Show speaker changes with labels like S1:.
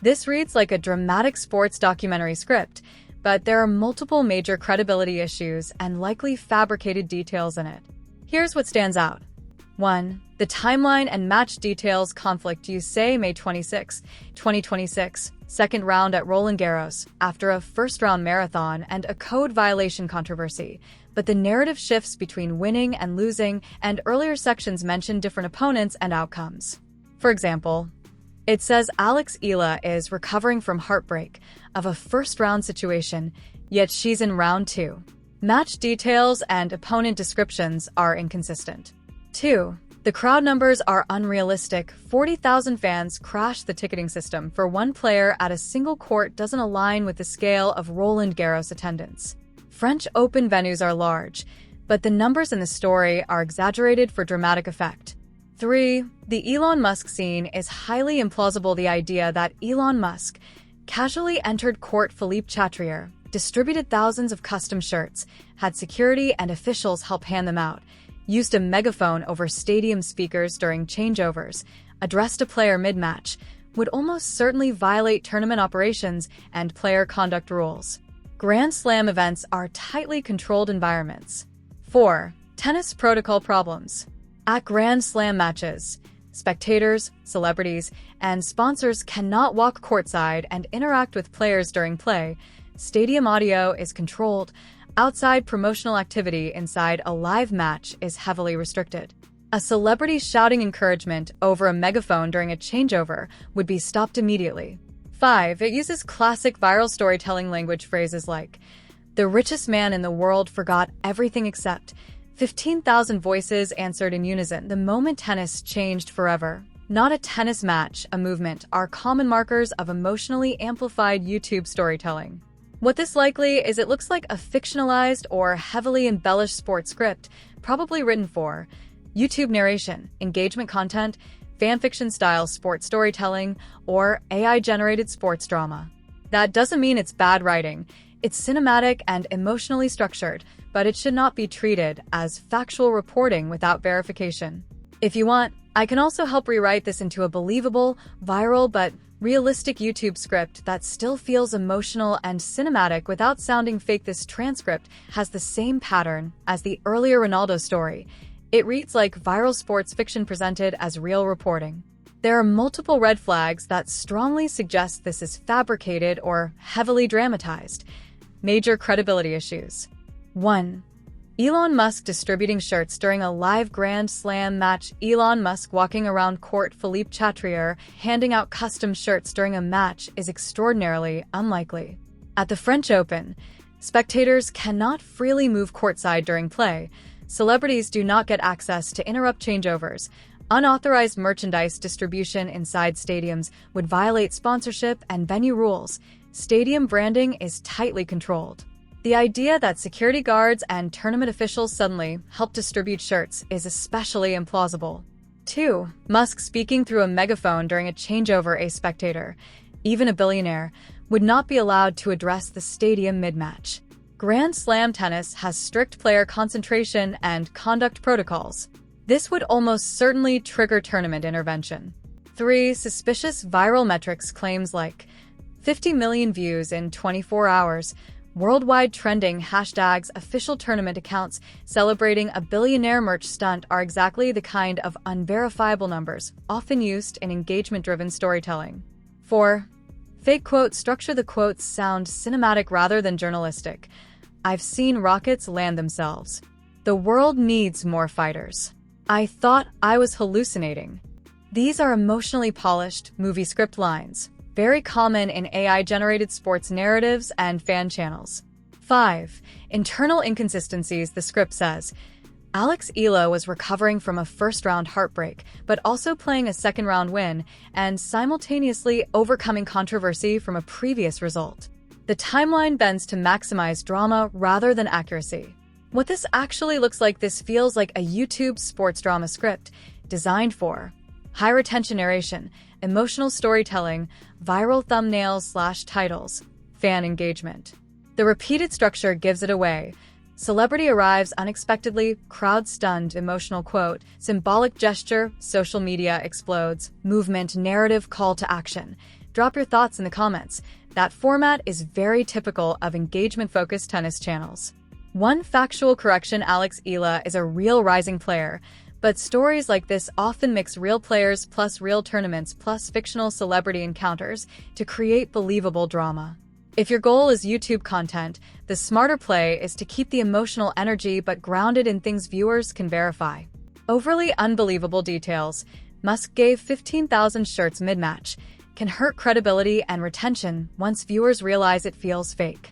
S1: This reads like a dramatic sports documentary script, but there are multiple major credibility issues and likely fabricated details in it. Here's what stands out. 1. The timeline and match details conflict. You say May 26, 2026, second round at Roland Garros, after a first-round marathon and a code violation controversy. But the narrative shifts between winning and losing, and earlier sections mention different opponents and outcomes. For example, it says Alex Eala is recovering from heartbreak of a first-round situation, yet she's in round 2. Match details and opponent descriptions are inconsistent. 2. The crowd numbers are unrealistic. 40,000 fans crashed the ticketing system for one player at a single court doesn't align with the scale of Roland Garros attendance. French Open venues are large, but the numbers in the story are exaggerated for dramatic effect. 3. The Elon Musk scene is highly implausible. The idea that Elon Musk casually entered court Philippe Chatrier, distributed thousands of custom shirts, had security and officials help hand them out, used a megaphone over stadium speakers during changeovers, addressed a player mid-match, would almost certainly violate tournament operations and player conduct rules. Grand Slam events are tightly controlled environments. 4. Tennis protocol problems. At Grand Slam matches, spectators, celebrities, and sponsors cannot walk courtside and interact with players during play. Stadium audio is controlled. Outside promotional activity inside a live match is heavily restricted. A celebrity shouting encouragement over a megaphone during a changeover would be stopped immediately. 5. It uses classic viral storytelling language. Phrases like, "The richest man in the world forgot everything except." 15,000 voices answered in unison the moment tennis changed forever. Not a tennis match, a movement, are common markers of emotionally amplified YouTube storytelling. What this likely is, it looks like a fictionalized or heavily embellished sports script, probably written for YouTube narration, engagement content, fanfiction-style sports storytelling, or AI-generated sports drama. That doesn't mean it's bad writing. It's cinematic and emotionally structured, but it should not be treated as factual reporting without verification. If you want, I can also help rewrite this into a believable, viral, but realistic YouTube script that still feels emotional and cinematic without sounding fake. This transcript has the same pattern as the earlier Ronaldo story. It reads like viral sports fiction presented as real reporting. There are multiple red flags that strongly suggest this is fabricated or heavily dramatized. Major credibility issues. 1. Elon Musk distributing shirts during a live Grand Slam match. Elon Musk walking around court Philippe Chatrier handing out custom shirts during a match is extraordinarily unlikely. At the French Open, spectators cannot freely move courtside during play. Celebrities do not get access to interrupt changeovers. Unauthorized merchandise distribution inside stadiums would violate sponsorship and venue rules. Stadium branding is tightly controlled. The idea that security guards and tournament officials suddenly help distribute shirts is especially implausible. 2. Musk speaking through a megaphone during a changeover. A spectator, even a billionaire, would not be allowed to address the stadium mid-match. Grand Slam tennis has strict player concentration and conduct protocols. This would almost certainly trigger tournament intervention. 3. Suspicious viral metrics. Claims like 50 million views in 24 hours, worldwide trending hashtags, official tournament accounts celebrating a billionaire merch stunt are exactly the kind of unverifiable numbers often used in engagement-driven storytelling. 4. Fake quote structure. The quotes sound cinematic rather than journalistic. I've seen rockets land themselves. The world needs more fighters. I thought I was hallucinating. These are emotionally polished movie script lines, very common in AI-generated sports narratives and fan channels. 5. Internal inconsistencies. The script says, Alex Eala was recovering from a first-round heartbreak, but also playing a second-round win and simultaneously overcoming controversy from a previous result. The timeline bends to maximize drama rather than accuracy. What this actually looks like, this feels like a YouTube sports drama script designed for high-retention narration, emotional storytelling, viral thumbnails/titles, fan engagement. The repeated structure gives it away. Celebrity arrives unexpectedly, crowd stunned, emotional quote, symbolic gesture, social media explodes, movement, narrative, call to action. Drop your thoughts in the comments. That format is very typical of engagement-focused tennis channels. One factual correction: Alex Eala is a real rising player, but stories like this often mix real players plus real tournaments plus fictional celebrity encounters to create believable drama. If your goal is YouTube content, the smarter play is to keep the emotional energy but grounded in things viewers can verify. Overly unbelievable details. Musk gave 15,000 shirts mid-match. Can hurt credibility and retention once viewers realize it feels fake.